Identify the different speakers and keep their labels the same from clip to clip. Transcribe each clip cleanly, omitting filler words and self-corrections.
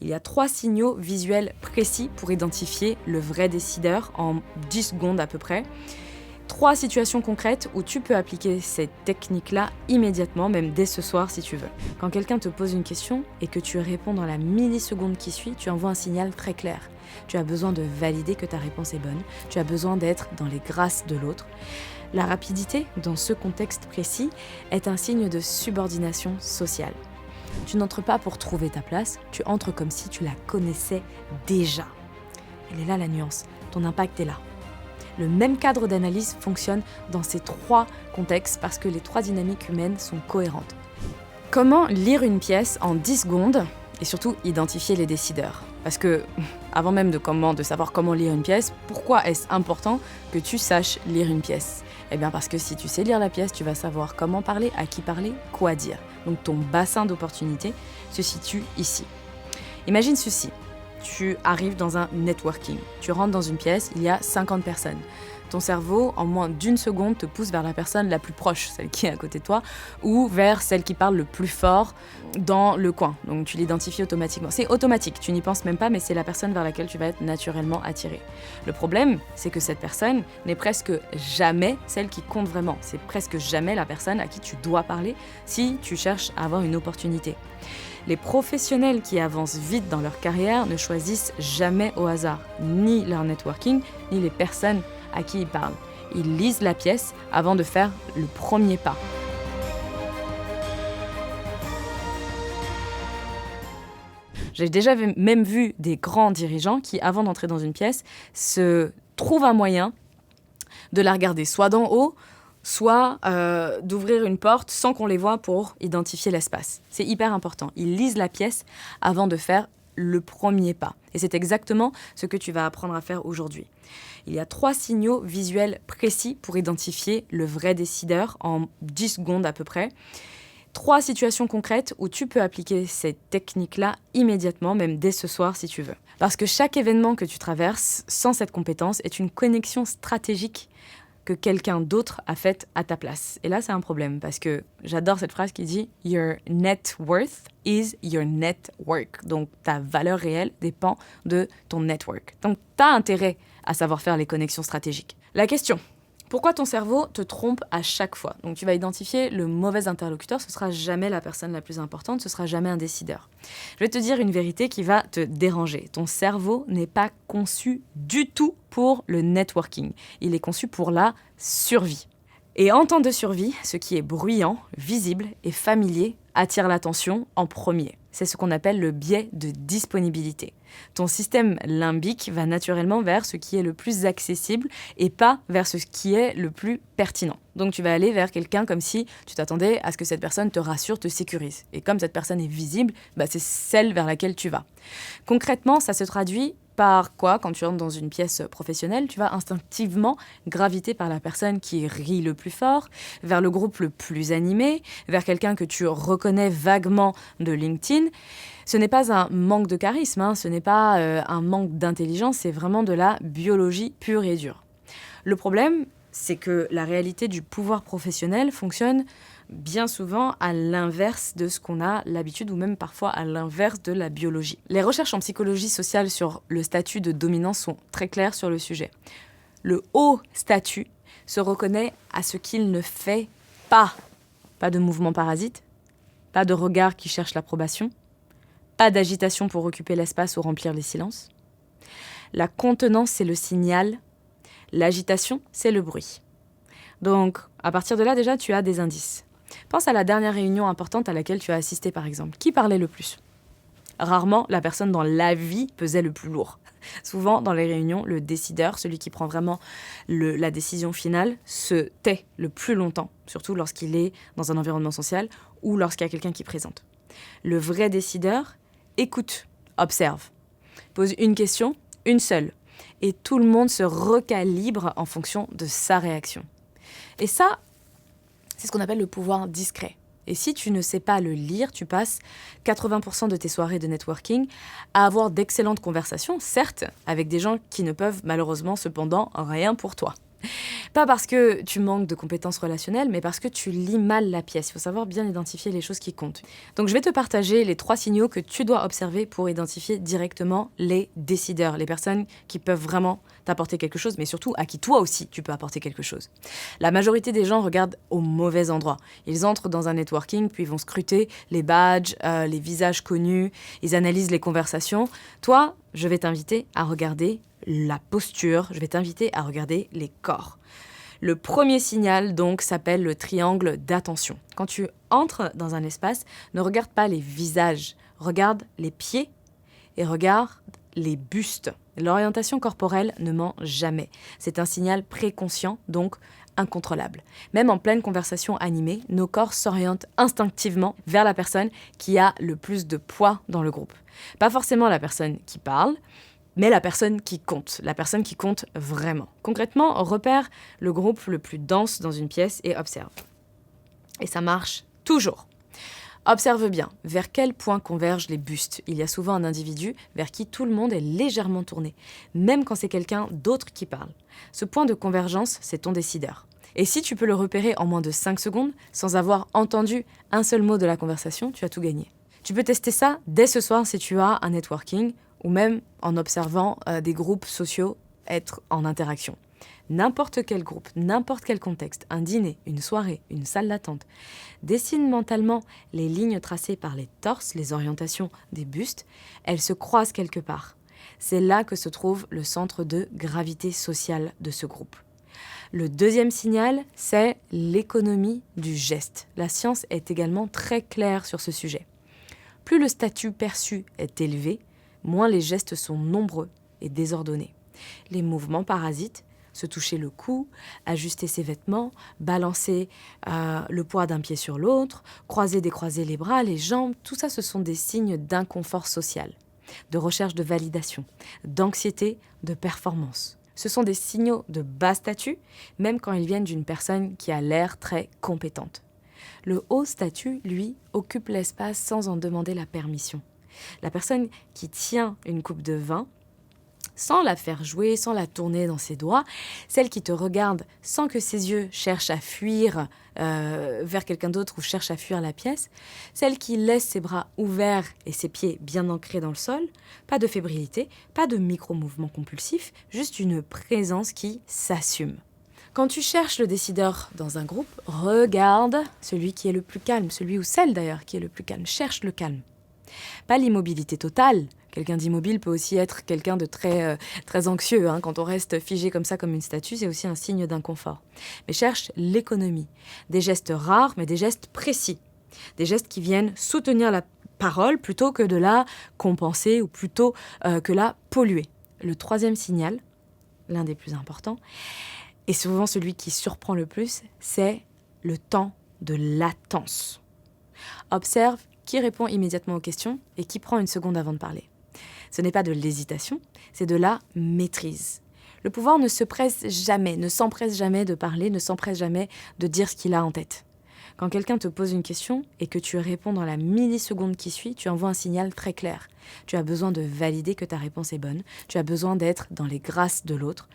Speaker 1: Il y a 3 signaux visuels précis pour identifier le vrai décideur en 10 secondes à peu près. 3 situations concrètes où tu peux appliquer cette technique-là immédiatement, même dès ce soir si tu veux. Quand quelqu'un te pose une question et que tu réponds dans la milliseconde qui suit, tu envoies un signal très clair. Tu as besoin de valider que ta réponse est bonne, tu as besoin d'être dans les grâces de l'autre. La rapidité, dans ce contexte précis, est un signe de subordination sociale. Tu n'entres pas pour trouver ta place, tu entres comme si tu la connaissais déjà. Elle est là la nuance, ton impact est là. Le même cadre d'analyse fonctionne dans ces 3 contextes parce que les 3 dynamiques humaines sont cohérentes. Comment lire une pièce en 10 secondes et surtout identifier les décideurs? Parce que, avant même de savoir comment lire une pièce, pourquoi est-ce important que tu saches lire une pièce? Eh bien parce que si tu sais lire la pièce, tu vas savoir comment parler, à qui parler, quoi dire. Donc ton bassin d'opportunité se situe ici. Imagine ceci. Tu arrives dans un networking. Tu rentres dans une pièce, il y a 50 personnes. Ton cerveau, en moins d'1 seconde, te pousse vers la personne la plus proche, celle qui est à côté de toi, ou vers celle qui parle le plus fort dans le coin. Donc tu l'identifies automatiquement. C'est automatique, tu n'y penses même pas, mais c'est la personne vers laquelle tu vas être naturellement attiré. Le problème, c'est que cette personne n'est presque jamais celle qui compte vraiment. C'est presque jamais la personne à qui tu dois parler si tu cherches à avoir une opportunité. Les professionnels qui avancent vite dans leur carrière ne choisissent jamais au hasard ni leur networking, ni les personnes à qui ils parlent. Ils lisent la pièce avant de faire le premier pas. J'ai déjà même vu des grands dirigeants qui, avant d'entrer dans une pièce, se trouvent un moyen de la regarder soit d'en haut, soit d'ouvrir une porte sans qu'on les voie pour identifier l'espace. C'est hyper important. Ils lisent la pièce avant de faire le premier pas. Et c'est exactement ce que tu vas apprendre à faire aujourd'hui. Il y a 3 signaux visuels précis pour identifier le vrai décideur en 10 secondes à peu près. 3 situations concrètes où tu peux appliquer cette technique-là immédiatement, même dès ce soir si tu veux. Parce que chaque événement que tu traverses sans cette compétence est une connexion stratégique que quelqu'un d'autre a faite à ta place. Et là, c'est un problème, parce que j'adore cette phrase qui dit « Your net worth is your network ». Donc, ta valeur réelle dépend de ton network. Donc, tu as intérêt à savoir faire les connexions stratégiques. La question, pourquoi ton cerveau te trompe à chaque fois? Donc, tu vas identifier le mauvais interlocuteur, ce sera jamais la personne la plus importante, ce sera jamais un décideur. Je vais te dire une vérité qui va te déranger. Ton cerveau n'est pas conçu du tout pour le networking. Il est conçu pour la survie. Et en temps de survie, ce qui est bruyant, visible et familier attire l'attention en premier. C'est ce qu'on appelle le biais de disponibilité. Ton système limbique va naturellement vers ce qui est le plus accessible et pas vers ce qui est le plus pertinent. Donc tu vas aller vers quelqu'un comme si tu t'attendais à ce que cette personne te rassure, te sécurise. Et comme cette personne est visible, c'est celle vers laquelle tu vas. Concrètement, ça se traduit par quoi? Quand tu rentres dans une pièce professionnelle, tu vas instinctivement graviter par la personne qui rit le plus fort, vers le groupe le plus animé, vers quelqu'un que tu reconnais vaguement de LinkedIn. Ce n'est pas un manque de charisme, ce n'est pas un manque d'intelligence, c'est vraiment de la biologie pure et dure. Le problème, c'est que la réalité du pouvoir professionnel fonctionne bien souvent à l'inverse de ce qu'on a l'habitude, ou même parfois à l'inverse de la biologie. Les recherches en psychologie sociale sur le statut de dominance sont très claires sur le sujet. Le haut statut se reconnaît à ce qu'il ne fait pas. Pas de mouvement parasite, pas de regard qui cherche l'approbation, pas d'agitation pour occuper l'espace ou remplir les silences. La contenance, c'est le signal. L'agitation, c'est le bruit. Donc, à partir de là, déjà, tu as des indices. Pense à la dernière réunion importante à laquelle tu as assisté, par exemple. Qui parlait le plus? Rarement, la personne dans la vie pesait le plus lourd. Souvent, dans les réunions, le décideur, celui qui prend vraiment la décision finale, se tait le plus longtemps, surtout lorsqu'il est dans un environnement social ou lorsqu'il y a quelqu'un qui présente. Le vrai décideur écoute, observe, pose une question, une seule, et tout le monde se recalibre en fonction de sa réaction. Et ça, c'est ce qu'on appelle le pouvoir discret. Et si tu ne sais pas le lire, tu passes 80% de tes soirées de networking à avoir d'excellentes conversations, certes, avec des gens qui ne peuvent malheureusement cependant rien pour toi. Pas parce que tu manques de compétences relationnelles, mais parce que tu lis mal la pièce. Il faut savoir bien identifier les choses qui comptent. Donc je vais te partager les 3 signaux que tu dois observer pour identifier directement les décideurs, les personnes qui peuvent vraiment t'apporter quelque chose, mais surtout à qui toi aussi tu peux apporter quelque chose. La majorité des gens regardent au mauvais endroit. Ils entrent dans un networking, puis ils vont scruter les badges, les visages connus, ils analysent les conversations. Toi, je vais t'inviter à regarder la posture, je vais t'inviter à regarder les corps. Le premier signal, donc, s'appelle le triangle d'attention. Quand tu entres dans un espace, ne regarde pas les visages, regarde les pieds et regarde les bustes. L'orientation corporelle ne ment jamais. C'est un signal préconscient, donc incontrôlable. Même en pleine conversation animée, nos corps s'orientent instinctivement vers la personne qui a le plus de poids dans le groupe. Pas forcément la personne qui parle, mais la personne qui compte vraiment. Concrètement, repère le groupe le plus dense dans une pièce et observe. Et ça marche toujours. Observe bien vers quel point convergent les bustes. Il y a souvent un individu vers qui tout le monde est légèrement tourné, même quand c'est quelqu'un d'autre qui parle. Ce point de convergence, c'est ton décideur. Et si tu peux le repérer en moins de 5 secondes, sans avoir entendu un seul mot de la conversation, tu as tout gagné. Tu peux tester ça dès ce soir si tu as un networking, ou même en observant des groupes sociaux être en interaction. N'importe quel groupe, n'importe quel contexte, un dîner, une soirée, une salle d'attente, dessine mentalement les lignes tracées par les torses, les orientations des bustes, elles se croisent quelque part. C'est là que se trouve le centre de gravité sociale de ce groupe. Le deuxième signal, c'est l'économie du geste. La science est également très claire sur ce sujet. Plus le statut perçu est élevé, moins les gestes sont nombreux et désordonnés. Les mouvements parasites, se toucher le cou, ajuster ses vêtements, balancer le poids d'un pied sur l'autre, croiser, décroiser les bras, les jambes, tout ça ce sont des signes d'inconfort social, de recherche de validation, d'anxiété, de performance. Ce sont des signaux de bas statut, même quand ils viennent d'une personne qui a l'air très compétente. Le haut statut, lui, occupe l'espace sans en demander la permission. La personne qui tient une coupe de vin, sans la faire jouer, sans la tourner dans ses doigts, celle qui te regarde sans que ses yeux cherchent à fuir vers quelqu'un d'autre ou cherchent à fuir la pièce, celle qui laisse ses bras ouverts et ses pieds bien ancrés dans le sol, pas de fébrilité, pas de micro-mouvements compulsifs, juste une présence qui s'assume. Quand tu cherches le décideur dans un groupe, regarde celui qui est le plus calme, celui ou celle d'ailleurs qui est le plus calme, cherche le calme. Pas l'immobilité totale. Quelqu'un d'immobile peut aussi être quelqu'un de très anxieux. Quand on reste figé comme ça, comme une statue, c'est aussi un signe d'inconfort. Mais cherche l'économie. Des gestes rares, mais des gestes précis. Des gestes qui viennent soutenir la parole plutôt que de la compenser ou plutôt que la polluer. Le troisième signal, l'un des plus importants, et souvent celui qui surprend le plus, c'est le temps de latence. Observe qui répond immédiatement aux questions et qui prend une seconde avant de parler. Ce n'est pas de l'hésitation, c'est de la maîtrise. Le pouvoir ne s'empresse jamais de parler, ne s'empresse jamais de dire ce qu'il a en tête. Quand quelqu'un te pose une question et que tu réponds dans la milliseconde qui suit, tu envoies un signal très clair. Tu as besoin de valider que ta réponse est bonne, tu as besoin d'être dans les grâces de l'autre.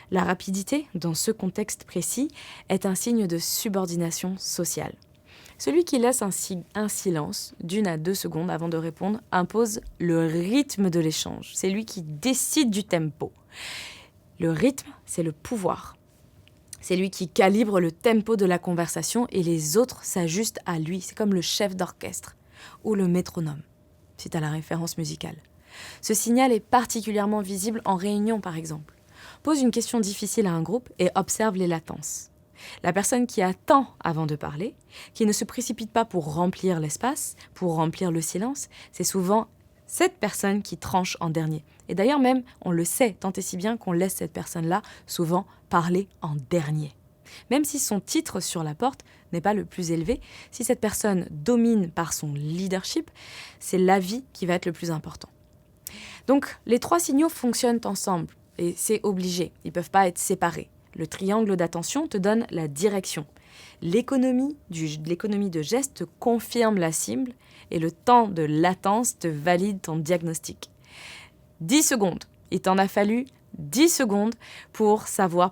Speaker 1: La rapidité, dans ce contexte précis, est un signe de subordination sociale. Celui qui laisse un silence d'1 à 2 secondes avant de répondre impose le rythme de l'échange. C'est lui qui décide du tempo. Le rythme, c'est le pouvoir. C'est lui qui calibre le tempo de la conversation et les autres s'ajustent à lui. C'est comme le chef d'orchestre ou le métronome, si tu as la référence musicale. Ce signal est particulièrement visible en réunion, par exemple. Pose une question difficile à un groupe et observe les latences. La personne qui attend avant de parler, qui ne se précipite pas pour remplir l'espace, pour remplir le silence, c'est souvent cette personne qui tranche en dernier. Et d'ailleurs même, on le sait tant et si bien qu'on laisse cette personne-là souvent parler en dernier. Même si son titre sur la porte n'est pas le plus élevé, si cette personne domine par son leadership, c'est l'avis qui va être le plus important. Donc les 3 signaux fonctionnent ensemble et c'est obligé, ils ne peuvent pas être séparés. Le triangle d'attention te donne la direction. L'économie de geste te confirme la cible et le temps de latence te valide ton diagnostic. 10 secondes, il t'en a fallu 10 secondes pour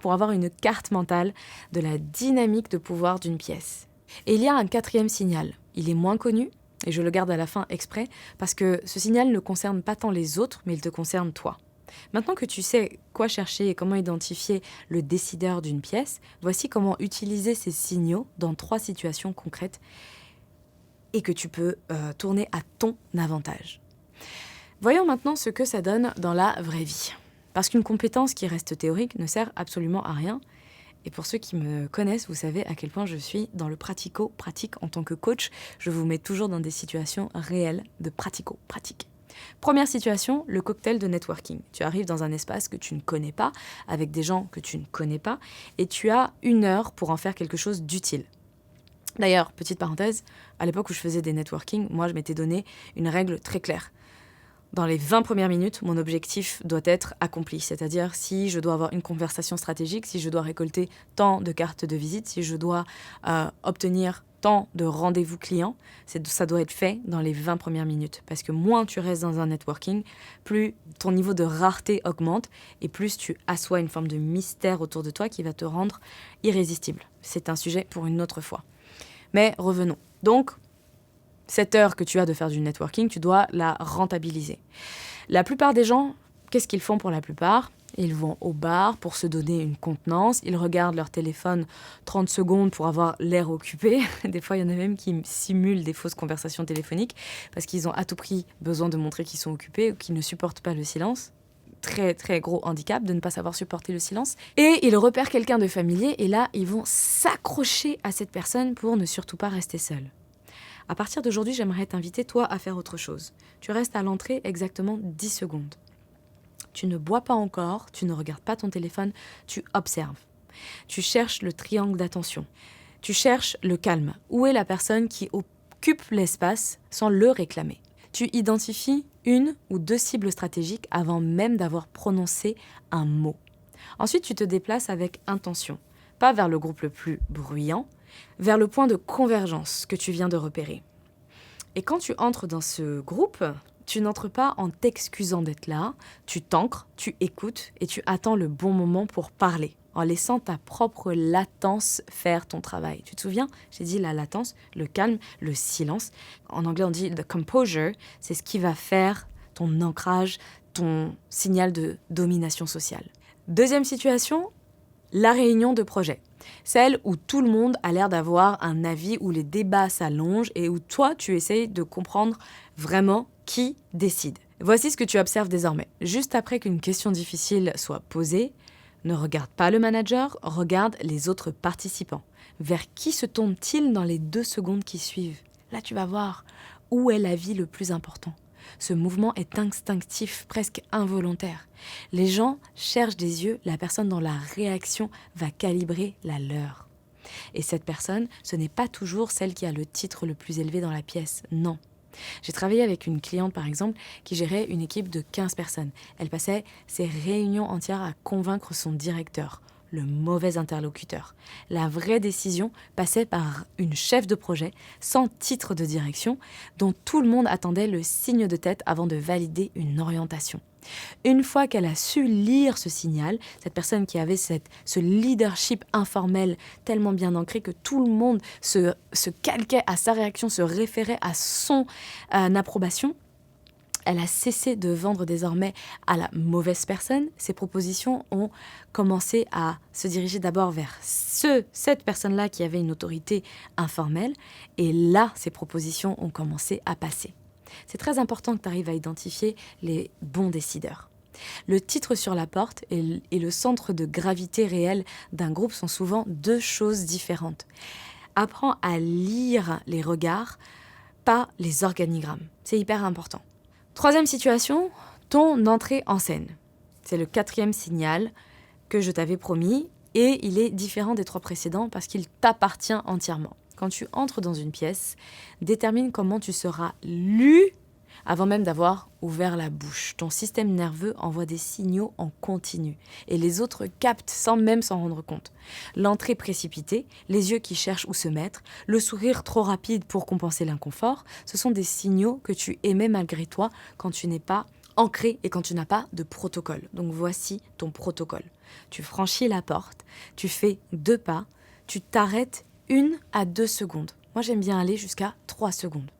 Speaker 1: avoir une carte mentale de la dynamique de pouvoir d'une pièce. Et il y a un quatrième signal. Il est moins connu, et je le garde à la fin exprès, parce que ce signal ne concerne pas tant les autres, mais il te concerne toi. Maintenant que tu sais quoi chercher et comment identifier le décideur d'une pièce, voici comment utiliser ces signaux dans 3 situations concrètes et que tu peux tourner à ton avantage. Voyons maintenant ce que ça donne dans la vraie vie. Parce qu'une compétence qui reste théorique ne sert absolument à rien. Et pour ceux qui me connaissent, vous savez à quel point je suis dans le pratico-pratique en tant que coach. Je vous mets toujours dans des situations réelles de pratico-pratique. Première situation, le cocktail de networking. Tu arrives dans un espace que tu ne connais pas, avec des gens que tu ne connais pas, et tu as 1 heure pour en faire quelque chose d'utile. D'ailleurs, petite parenthèse, à l'époque où je faisais des networking, moi je m'étais donné une règle très claire. Dans les 20 premières minutes, mon objectif doit être accompli. C'est-à-dire si je dois avoir une conversation stratégique, si je dois récolter tant de cartes de visite, si je dois obtenir tant de rendez-vous clients, ça doit être fait dans les 20 premières minutes. Parce que moins tu restes dans un networking, plus ton niveau de rareté augmente et plus tu assois une forme de mystère autour de toi qui va te rendre irrésistible. C'est un sujet pour une autre fois. Mais revenons. Donc, cette heure que tu as de faire du networking, tu dois la rentabiliser. La plupart des gens, qu'est-ce qu'ils font pour la plupart ? Ils vont au bar pour se donner une contenance, ils regardent leur téléphone 30 secondes pour avoir l'air occupé. Des fois, il y en a même qui simulent des fausses conversations téléphoniques parce qu'ils ont à tout prix besoin de montrer qu'ils sont occupés ou qu'ils ne supportent pas le silence. Très, très gros handicap de ne pas savoir supporter le silence. Et ils repèrent quelqu'un de familier et là, ils vont s'accrocher à cette personne pour ne surtout pas rester seuls. À partir d'aujourd'hui, j'aimerais t'inviter, toi, à faire autre chose. Tu restes à l'entrée exactement 10 secondes. Tu ne bois pas encore, tu ne regardes pas ton téléphone, tu observes. Tu cherches le triangle d'attention. Tu cherches le calme. Où est la personne qui occupe l'espace sans le réclamer ? Tu identifies 1 ou 2 cibles stratégiques avant même d'avoir prononcé un mot. Ensuite, tu te déplaces avec intention. Pas vers le groupe le plus bruyant, vers le point de convergence que tu viens de repérer. Et quand tu entres dans ce groupe, tu n'entres pas en t'excusant d'être là, tu t'ancres, tu écoutes et tu attends le bon moment pour parler, en laissant ta propre latence faire ton travail. Tu te souviens ? J'ai dit la latence, le calme, le silence. En anglais, on dit « the composure », c'est ce qui va faire ton ancrage, ton signal de domination sociale. Deuxième situation, la réunion de projet. Celle où tout le monde a l'air d'avoir un avis, où les débats s'allongent et où toi, tu essayes de comprendre vraiment qui décide. Voici ce que tu observes désormais. Juste après qu'une question difficile soit posée, ne regarde pas le manager, regarde les autres participants. Vers qui se tourne-t-il dans les 2 secondes qui suivent ? Là, tu vas voir où est l'avis le plus important. Ce mouvement est instinctif, presque involontaire. Les gens cherchent des yeux la personne dont la réaction va calibrer la leur. Et cette personne, ce n'est pas toujours celle qui a le titre le plus élevé dans la pièce, non. J'ai travaillé avec une cliente, par exemple, qui gérait une équipe de 15 personnes. Elle passait ses réunions entières à convaincre son directeur, le mauvais interlocuteur. La vraie décision passait par une chef de projet, sans titre de direction, dont tout le monde attendait le signe de tête avant de valider une orientation. Une fois qu'elle a su lire ce signal, cette personne qui avait ce leadership informel tellement bien ancré que tout le monde se calquait à sa réaction, se référait à son approbation, elle a cessé de vendre désormais à la mauvaise personne. Ses propositions ont commencé à se diriger d'abord vers cette personne-là qui avait une autorité informelle. Et là, ces propositions ont commencé à passer. C'est très important que tu arrives à identifier les bons décideurs. Le titre sur la porte et le centre de gravité réel d'un groupe sont souvent 2 choses différentes. Apprends à lire les regards, pas les organigrammes. C'est hyper important. 3e situation, ton entrée en scène. C'est le 4e signal que je t'avais promis et il est différent des 3 précédents parce qu'il t'appartient entièrement. Quand tu entres dans une pièce, détermine comment tu seras lu avant même d'avoir ouvert la bouche. Ton système nerveux envoie des signaux en continu et les autres captent sans même s'en rendre compte. L'entrée précipitée, les yeux qui cherchent où se mettre, le sourire trop rapide pour compenser l'inconfort, ce sont des signaux que tu émets malgré toi quand tu n'es pas ancré et quand tu n'as pas de protocole. Donc voici ton protocole. Tu franchis la porte, tu fais 2 pas, tu t'arrêtes 1 à 2 secondes. Moi, j'aime bien aller jusqu'à 3 secondes.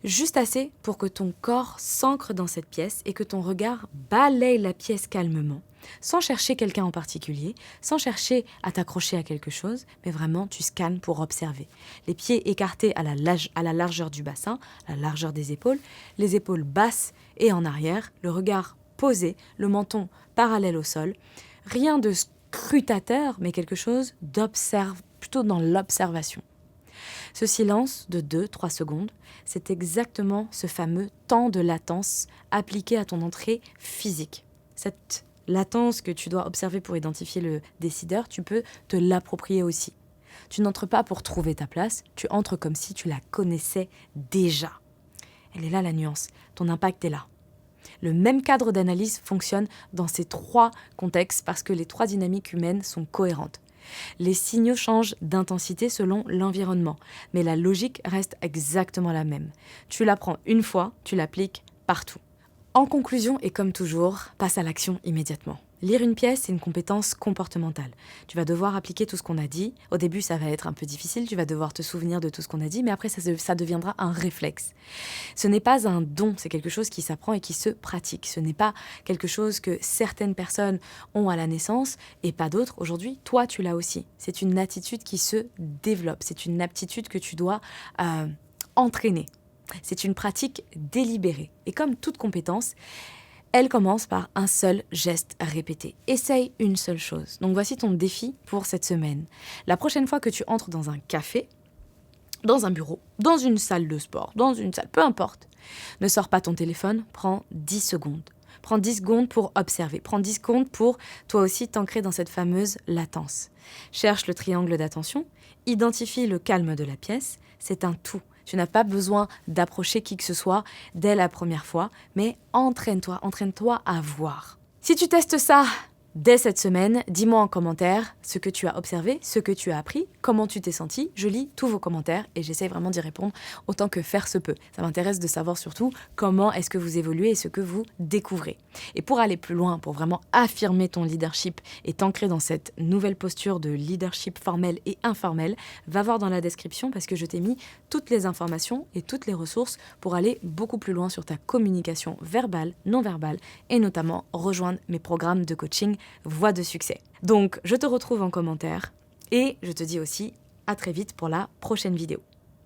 Speaker 1: Juste assez pour que ton corps s'ancre dans cette pièce et que ton regard balaye la pièce calmement, sans chercher quelqu'un en particulier, sans chercher à t'accrocher à quelque chose, mais vraiment tu scannes pour observer. Les pieds écartés à la largeur du bassin, à la largeur des épaules, les épaules basses et en arrière, le regard posé, le menton parallèle au sol. Rien de scrutateur, mais quelque chose plutôt dans l'observation. Ce silence de 2-3 secondes, c'est exactement ce fameux temps de latence appliqué à ton entrée physique. Cette latence que tu dois observer pour identifier le décideur, tu peux te l'approprier aussi. Tu n'entres pas pour trouver ta place, tu entres comme si tu la connaissais déjà. Elle est là la nuance, ton impact est là. Le même cadre d'analyse fonctionne dans ces 3 contextes parce que les 3 dynamiques humaines sont cohérentes. Les signaux changent d'intensité selon l'environnement, mais la logique reste exactement la même. Tu l'apprends une fois, tu l'appliques partout. En conclusion, et comme toujours, passe à l'action immédiatement. Lire une pièce, c'est une compétence comportementale. Tu vas devoir appliquer tout ce qu'on a dit. Au début, ça va être un peu difficile, tu vas devoir te souvenir de tout ce qu'on a dit, mais après, ça deviendra un réflexe. Ce n'est pas un don, c'est quelque chose qui s'apprend et qui se pratique. Ce n'est pas quelque chose que certaines personnes ont à la naissance et pas d'autres. Aujourd'hui, toi, tu l'as aussi. C'est une attitude qui se développe. C'est une aptitude que tu dois entraîner. C'est une pratique délibérée. Et comme toute compétence, elle commence par un seul geste répété. Essaye une seule chose. Donc voici ton défi pour cette semaine. La prochaine fois que tu entres dans un café, dans un bureau, dans une salle de sport, dans une salle, peu importe, ne sors pas ton téléphone, prends 10 secondes. Prends 10 secondes pour observer. Prends 10 secondes pour toi aussi t'ancrer dans cette fameuse latence. Cherche le triangle d'attention, identifie le calme de la pièce, c'est un tout. Tu n'as pas besoin d'approcher qui que ce soit dès la première fois, mais entraîne-toi à voir. Si tu testes ça dès cette semaine, dis-moi en commentaire ce que tu as observé, ce que tu as appris, comment tu t'es senti. Je lis tous vos commentaires et j'essaie vraiment d'y répondre autant que faire se peut. Ça m'intéresse de savoir surtout comment est-ce que vous évoluez et ce que vous découvrez. Et pour aller plus loin, pour vraiment affirmer ton leadership et t'ancrer dans cette nouvelle posture de leadership formel et informel, va voir dans la description parce que je t'ai mis toutes les informations et toutes les ressources pour aller beaucoup plus loin sur ta communication verbale, non verbale et notamment rejoindre mes programmes de coaching Voix de succès. Donc, je te retrouve en commentaire et je te dis aussi à très vite pour la prochaine vidéo.